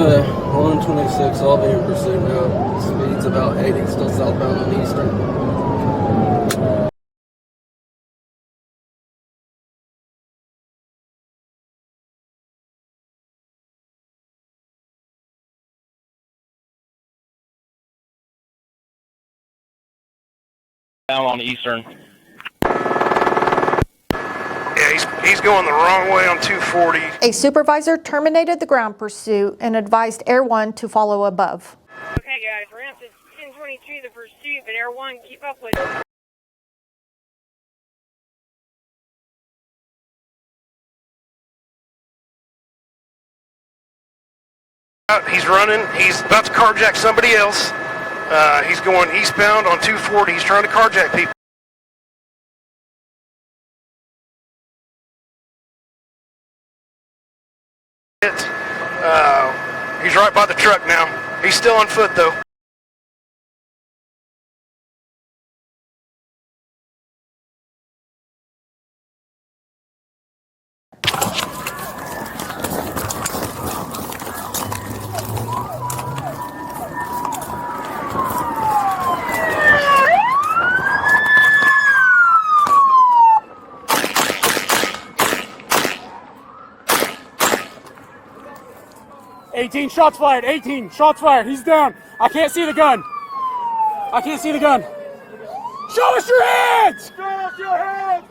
126, I'll be in pursuit now. Speed's about 80, still southbound on Eastern. Down on Eastern. Yeah, he's going the wrong way on 240. A supervisor terminated the ground pursuit and advised Air 1 to follow above. Okay guys, we're going to have to 1023 the pursuit, but Air 1, keep up with it. He's running. He's about to carjack somebody else. He's going eastbound on 240. He's trying to carjack people. He's right by the truck now. He's still on foot though. Shots fired, 18, shots fired, he's down. I can't see the gun. I can't see the gun. Show us your hands! Show us your hands!